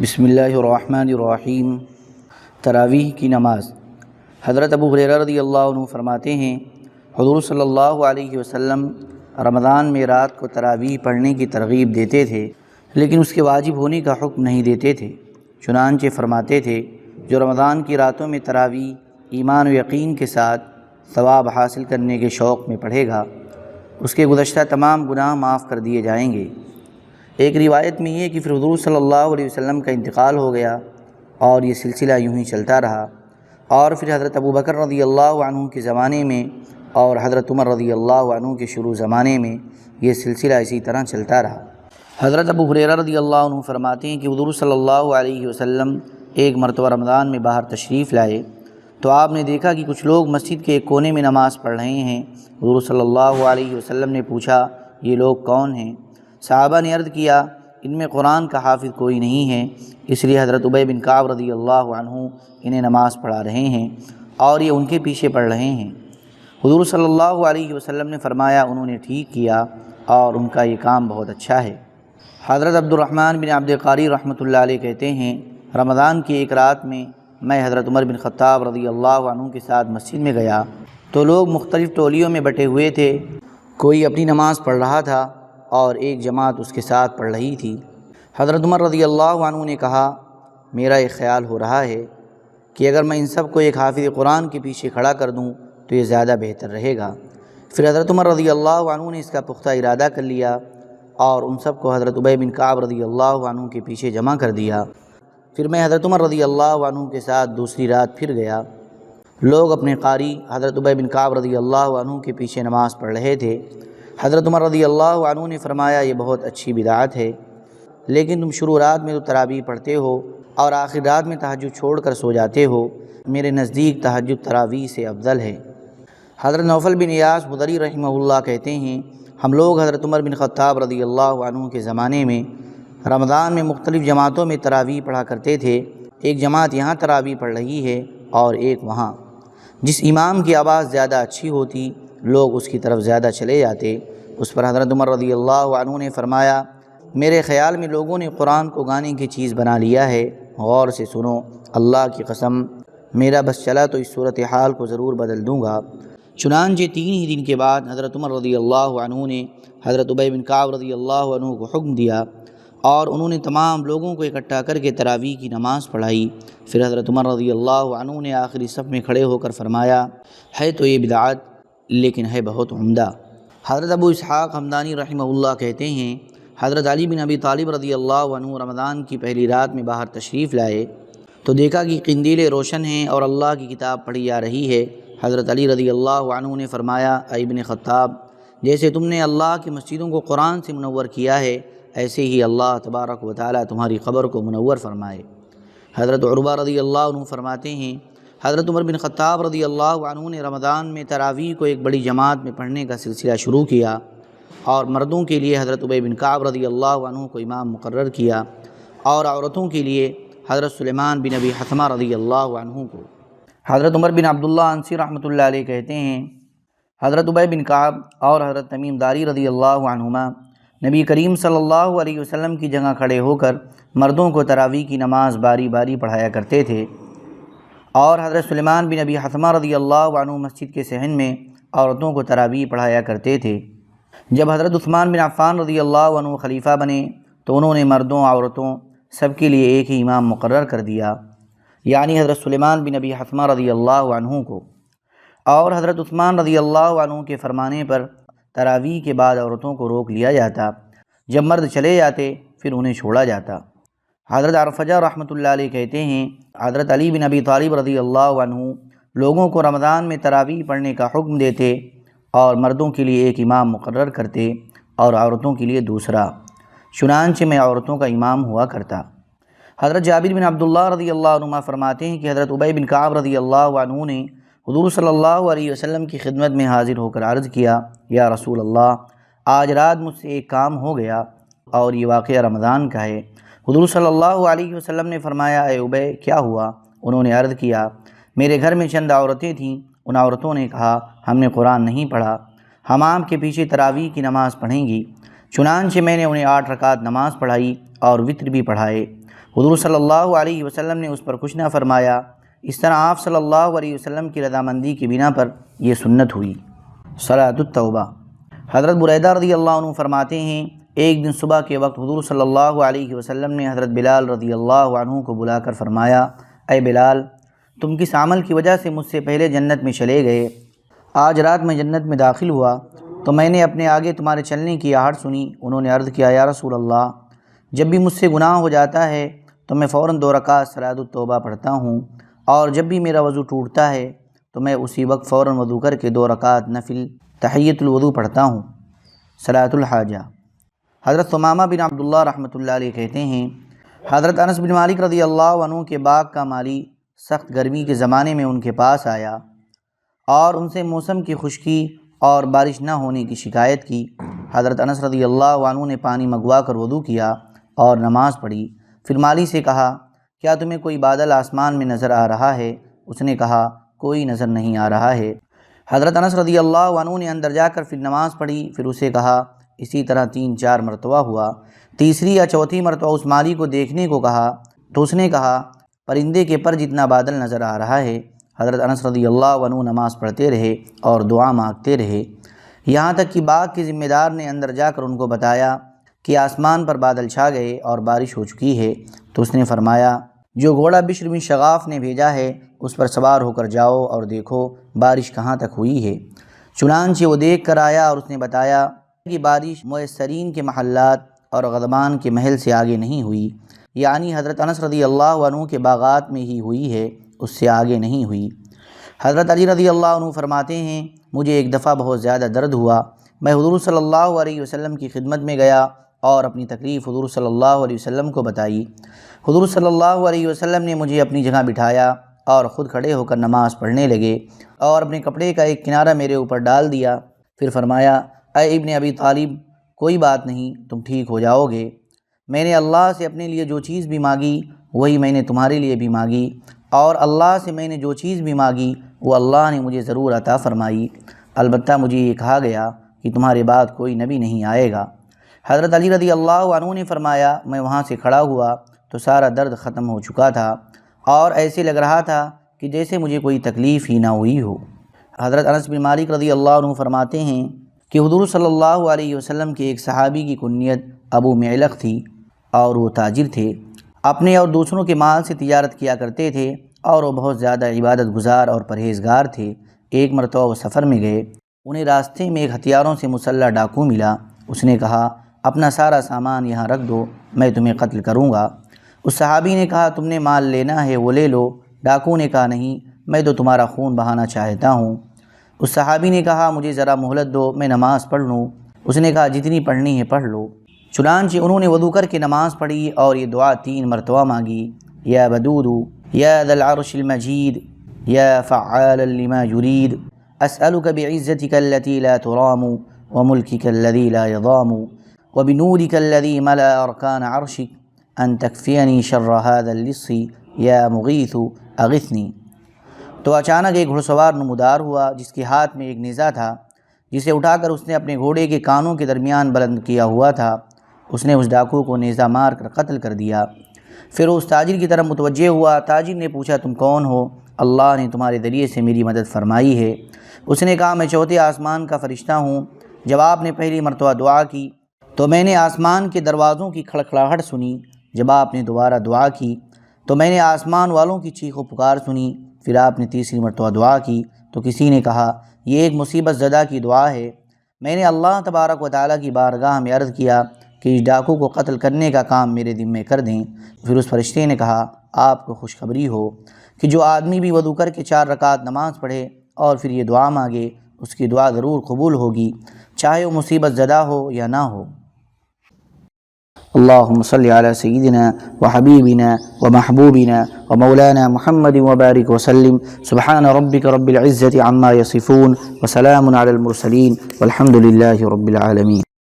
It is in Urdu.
بسم اللہ الرحمن الرحیم۔ تراویح کی نماز۔ حضرت ابو ہریرہ رضی اللہ عنہ فرماتے ہیں، حضور صلی اللہ علیہ وسلم رمضان میں رات کو تراویح پڑھنے کی ترغیب دیتے تھے، لیکن اس کے واجب ہونے کا حکم نہیں دیتے تھے۔ چنانچہ فرماتے تھے، جو رمضان کی راتوں میں تراویح ایمان و یقین کے ساتھ ثواب حاصل کرنے کے شوق میں پڑھے گا، اس کے گزشتہ تمام گناہ معاف کر دیے جائیں گے۔ ایک روایت میں یہ کہ پھر حضور صلی اللہ علیہ وسلم کا انتقال ہو گیا اور یہ سلسلہ یوں ہی چلتا رہا، اور پھر حضرت ابو بکر رضی اللہ عنہ کے زمانے میں اور حضرت عمر رضی اللہ عنہ کے شروع زمانے میں یہ سلسلہ اسی طرح چلتا رہا۔ حضرت ابو ہریرہ رضی اللہ عنہ فرماتے ہیں کہ حضور صلی اللہ علیہ وسلم ایک مرتبہ رمضان میں باہر تشریف لائے تو آپ نے دیکھا کہ کچھ لوگ مسجد کے ایک کونے میں نماز پڑھ رہے ہیں۔ حضور صلی اللہ علیہ وسلم نے پوچھا، یہ لوگ کون ہیں؟ صحابہ نے عرض کیا، ان میں قرآن کا حافظ کوئی نہیں ہے، اس لیے حضرت ابی بن کعب رضی اللہ عنہ انہیں نماز پڑھا رہے ہیں اور یہ ان کے پیچھے پڑھ رہے ہیں۔ حضور صلی اللہ علیہ وسلم نے فرمایا، انہوں نے ٹھیک کیا اور ان کا یہ کام بہت اچھا ہے۔ حضرت عبد الرحمن بن عبد القاری رحمۃ اللہ علیہ کہتے ہیں، رمضان کی ایک رات میں حضرت عمر بن خطاب رضی اللہ عنہ کے ساتھ مسجد میں گیا تو لوگ مختلف ٹولیوں میں بٹے ہوئے تھے، کوئی اپنی نماز پڑھ رہا تھا اور ایک جماعت اس کے ساتھ پڑھ رہی تھی۔ حضرت عمر رضی اللہ عنہ نے کہا، میرا ایک خیال ہو رہا ہے کہ اگر میں ان سب کو ایک حافظ قرآن کے پیچھے کھڑا کر دوں تو یہ زیادہ بہتر رہے گا۔ پھر حضرت عمر رضی اللہ عنہ نے اس کا پختہ ارادہ کر لیا اور ان سب کو حضرت ابی بن کعب رضی اللہ عنہ کے پیچھے جمع کر دیا۔ پھر میں حضرت عمر رضی اللہ عنہ کے ساتھ دوسری رات پھر گیا۔ لوگ اپنے قاری حضرت ابی بن کعب رضی اللہ عنہ کے پیچھے نماز پڑھ رہے تھے۔ حضرت عمر رضی اللہ عنہ نے فرمایا، یہ بہت اچھی بدعت ہے، لیکن تم شروع رات میں تو تراویح پڑھتے ہو اور آخر رات میں تہجد چھوڑ کر سو جاتے ہو، میرے نزدیک تہجد تراویح سے افضل ہے۔ حضرت نوفل بن ایاس مدری رحمہ اللہ کہتے ہیں، ہم لوگ حضرت عمر بن خطاب رضی اللہ عنہ کے زمانے میں رمضان میں مختلف جماعتوں میں تراویح پڑھا کرتے تھے۔ ایک جماعت یہاں تراویح پڑھ رہی ہے اور ایک وہاں، جس امام کی آواز زیادہ اچھی ہوتی لوگ اس کی طرف زیادہ چلے جاتے۔ اس پر حضرت عمر رضی اللہ عنہ نے فرمایا، میرے خیال میں لوگوں نے قرآن کو گانے کی چیز بنا لیا ہے، غور سے سنو، اللہ کی قسم میرا بس چلا تو اس صورتحال کو ضرور بدل دوں گا۔ چنانچہ 3 ہی دن کے بعد حضرت عمر رضی اللہ عنہ نے حضرت ابی بن کعب رضی اللہ عنہ کو حکم دیا اور انہوں نے تمام لوگوں کو اکٹھا کر کے تراویح کی نماز پڑھائی۔ پھر حضرت عمر رضی اللہ عنہ نے آخری صف میں کھڑے ہو کر فرمایا، ہے تو یہ بدعت لیکن ہے بہت عمدہ۔ حضرت ابو اسحاق حمدانی رحمہ اللہ کہتے ہیں، حضرت علی بن ابی طالب رضی اللہ عنہ رمضان کی پہلی رات میں باہر تشریف لائے تو دیکھا کہ قندیلیں روشن ہیں اور اللہ کی کتاب پڑھی جا رہی ہے۔ حضرت علی رضی اللہ عنہ نے فرمایا، اے ابن خطاب، جیسے تم نے اللہ کی مسجدوں کو قرآن سے منور کیا ہے، ایسے ہی اللہ تبارک و تعالی تمہاری قبر کو منور فرمائے۔ حضرت عروہ رضی اللہ عنہ فرماتے ہیں، حضرت عمر بن خطاب رضی اللہ عنہ نے رمضان میں تراویح کو ایک بڑی جماعت میں پڑھنے کا سلسلہ شروع کیا اور مردوں کے لیے حضرت ابی بن کعب رضی اللہ عنہ کو امام مقرر کیا اور عورتوں کے لیے حضرت سلیمان بن ابی حثمہ رضی اللہ عنہ کو۔ حضرت عمر بن عبداللہ عنسی رحمۃ اللہ علیہ کہتے ہیں، حضرت ابی بن کعب اور حضرت تمیم داری رضی اللہ عنہما نبی کریم صلی اللہ علیہ وسلم کی جگہ کھڑے ہو کر مردوں کو تراویح کی نماز باری باری پڑھایا کرتے تھے، اور حضرت سلیمان بن ابی حثمہ رضی اللہ عنہ مسجد کے صحن میں عورتوں کو تراویح پڑھایا کرتے تھے۔ جب حضرت عثمان بن عفان رضی اللہ عنہ خلیفہ بنے تو انہوں نے مردوں عورتوں سب کے لیے ایک ہی امام مقرر کر دیا، یعنی حضرت سلیمان بن ابی حثمہ رضی اللہ عنہ کو، اور حضرت عثمان رضی اللہ عنہ کے فرمانے پر تراویح کے بعد عورتوں کو روک لیا جاتا، جب مرد چلے جاتے پھر انہیں چھوڑا جاتا۔ حضرت عرفجہ رحمۃ اللہ علیہ کہتے ہیں، حضرت علی بن ابی طالب رضی اللہ عنہ لوگوں کو رمضان میں تراویح پڑھنے کا حکم دیتے اور مردوں کے لیے ایک امام مقرر کرتے اور عورتوں کے لیے دوسرا، چنانچہ میں عورتوں کا امام ہوا کرتا۔ حضرت جابر بن عبداللہ رضی اللہ عنہ فرماتے ہیں کہ حضرت ابی بن کعب رضی اللہ عنہ نے حضور صلی اللہ علیہ وسلم کی خدمت میں حاضر ہو کر عرض کیا، یا رسول اللہ، آج رات مجھ سے ایک کام ہو گیا اور یہ واقعہ رمضان کا ہے۔ حضور صلی اللہ علیہ وسلم نے فرمایا، اے ابی، کیا ہوا؟ انہوں نے عرض کیا، میرے گھر میں چند عورتیں تھیں، ان عورتوں نے کہا، ہم نے قرآن نہیں پڑھا، ہم آپ کے پیچھے تراویح کی نماز پڑھیں گی۔ چنانچہ میں نے انہیں 8 رکعت نماز پڑھائی اور وتر بھی پڑھائے۔ حضور صلی اللہ علیہ وسلم نے اس پر کچھ نہ فرمایا۔ اس طرح آپ صلی اللہ علیہ وسلم کی رضامندی کی بنا پر یہ سنت ہوئی۔ صلاۃ التوبہ۔ حضرت بریدہ رضی اللہ عنہ فرماتے ہیں، ایک دن صبح کے وقت حضور صلی اللہ علیہ وسلم نے حضرت بلال رضی اللہ عنہ کو بلا کر فرمایا، اے بلال، تم کس عمل کی وجہ سے مجھ سے پہلے جنت میں چلے گئے؟ آج رات میں جنت میں داخل ہوا تو میں نے اپنے آگے تمہارے چلنے کی آہٹ سنی۔ انہوں نے عرض کیا، یا رسول اللہ، جب بھی مجھ سے گناہ ہو جاتا ہے تو میں فوراً 2 رکعت صلاۃ التوبہ پڑھتا ہوں، اور جب بھی میرا وضو ٹوٹتا ہے تو میں اسی وقت فوراً وضو کر کے 2 رکعت نفل تحیۃ الوضو پڑھتا ہوں، صلاۃ الحاجہ۔ حضرت ثمامہ بن عبداللہ رحمۃ اللہ علیہ کہتے ہیں، حضرت انس بن مالک رضی اللہ عنہ کے باغ کا مالی سخت گرمی کے زمانے میں ان کے پاس آیا اور ان سے موسم کی خشکی اور بارش نہ ہونے کی شکایت کی۔ حضرت انس رضی اللہ عنہ نے پانی منگوا کر وضو کیا اور نماز پڑھی۔ پھر مالی سے کہا، کیا تمہیں کوئی بادل آسمان میں نظر آ رہا ہے؟ اس نے کہا، کوئی نظر نہیں آ رہا ہے۔ حضرت انس رضی اللہ عنہ نے اندر جا کر پھر نماز پڑھی۔ پھر اسے کہا، اسی طرح 3-4 مرتبہ ہوا۔ تیسری یا چوتھی مرتبہ اس مالی کو دیکھنے کو کہا تو اس نے کہا، پرندے کے پر جتنا بادل نظر آ رہا ہے۔ حضرت انس رضی اللہ عنہ نماز پڑھتے رہے اور دعا مانگتے رہے، یہاں تک کہ باغ کے ذمہ دار نے اندر جا کر ان کو بتایا کہ آسمان پر بادل چھا گئے اور بارش ہو چکی ہے۔ تو اس نے فرمایا، جو گھوڑا بشر بن شغاف نے بھیجا ہے اس پر سوار ہو کر جاؤ اور دیکھو بارش کہاں تک ہوئی ہے۔ چنانچہ وہ دیکھ کر آیا اور اس نے بتایا کہ بارش میسرین کے محلات اور غضبان کے محل سے آگے نہیں ہوئی، یعنی حضرت انس رضی اللہ عنہ کے باغات میں ہی ہوئی ہے، اس سے آگے نہیں ہوئی۔ حضرت علی رضی اللہ عنہ فرماتے ہیں، مجھے ایک دفعہ بہت زیادہ درد ہوا، میں حضور صلی اللہ علیہ وسلم کی خدمت میں گیا اور اپنی تکلیف حضور صلی اللہ علیہ وسلم کو بتائی۔ حضور صلی اللہ علیہ وسلم نے مجھے اپنی جگہ بٹھایا اور خود کھڑے ہو کر نماز پڑھنے لگے اور اپنے کپڑے کا ایک کنارہ میرے اوپر ڈال دیا۔ پھر فرمایا، اے ابن ابی طالب، کوئی بات نہیں، تم ٹھیک ہو جاؤ گے۔ میں نے اللہ سے اپنے لیے جو چیز بھی مانگی وہی میں نے تمہارے لیے بھی مانگی، اور اللہ سے میں نے جو چیز بھی مانگی وہ اللہ نے مجھے ضرور عطا فرمائی، البتہ مجھے یہ کہا گیا کہ تمہارے بعد کوئی نبی نہیں آئے گا۔ حضرت علی رضی اللہ عنہ نے فرمایا، میں وہاں سے کھڑا ہوا تو سارا درد ختم ہو چکا تھا اور ایسے لگ رہا تھا کہ جیسے مجھے کوئی تکلیف ہی نہ ہوئی ہو۔ حضرت انس بن مالک رضی اللہ عنہ فرماتے ہیں کہ حضور صلی اللہ علیہ وسلم کے ایک صحابی کی کنیت ابو معلق تھی اور وہ تاجر تھے، اپنے اور دوسروں کے مال سے تجارت کیا کرتے تھے اور وہ بہت زیادہ عبادت گزار اور پرہیزگار تھے۔ ایک مرتبہ وہ سفر میں گئے، انہیں راستے میں ایک ہتھیاروں سے مسلح ڈاکو ملا۔ اس نے کہا، اپنا سارا سامان یہاں رکھ دو، میں تمہیں قتل کروں گا۔ اس صحابی نے کہا، تم نے مال لینا ہے وہ لے لو۔ ڈاکو نے کہا، نہیں، میں تو تمہارا خون بہانا چاہتا ہوں۔ اس صحابی نے کہا، مجھے ذرا مہلت دو، میں نماز پڑھ لوں۔ اس نے کہا، جتنی پڑھنی ہے پڑھ لو۔ چنانچہ انہوں نے وضو کر کے نماز پڑھی اور یہ دعا 3 مرتبہ مانگی، یا ودود یا ذا العرش المجید یا فعالا لما یرید اسألک بعزتک التي لا ترام وملکک الذی لا یضام وبنورک الذی ملأ ارکان عرشک ان تکفینی شر هذا اللص یا مغیث اغثنی۔ تو اچانک ایک گھڑ سوار نمودار ہوا جس کے ہاتھ میں ایک نیزہ تھا، جسے اٹھا کر اس نے اپنے گھوڑے کے کانوں کے درمیان بلند کیا ہوا تھا۔ اس نے اس ڈاکو کو نیزہ مار کر قتل کر دیا۔ پھر اس تاجر کی طرف متوجہ ہوا۔ تاجر نے پوچھا، تم کون ہو؟ اللہ نے تمہارے ذریعے سے میری مدد فرمائی ہے۔ اس نے کہا، میں چوتھے آسمان کا فرشتہ ہوں۔ جب آپ نے پہلی مرتبہ دعا کی تو میں نے آسمان کے دروازوں کی کھڑکھڑاہٹ سنی۔ جب آپ نے دوبارہ دعا کی تو میں نے آسمان والوں کی چیخ و پکار سنی۔ پھر آپ نے تیسری مرتبہ دعا کی تو کسی نے کہا، یہ ایک مصیبت زدہ کی دعا ہے۔ میں نے اللہ تبارک و تعالیٰ کی بارگاہ میں عرض کیا کہ اس ڈاکو کو قتل کرنے کا کام میرے ذمے کر دیں۔ پھر اس فرشتے نے کہا، آپ کو خوشخبری ہو کہ جو آدمی بھی وضو کر کے 4 رکعت نماز پڑھے اور پھر یہ دعا مانگے، اس کی دعا ضرور قبول ہوگی، چاہے وہ مصیبت زدہ ہو یا نہ ہو۔ اللہم صلی علی سیدنا وحبیبنا ومحبوبنا ومولانا محمد وبارک وسلم۔ سبحان ربک رب العزة عما یصفون وسلام علی المرسلین والحمد للہ رب العالمین۔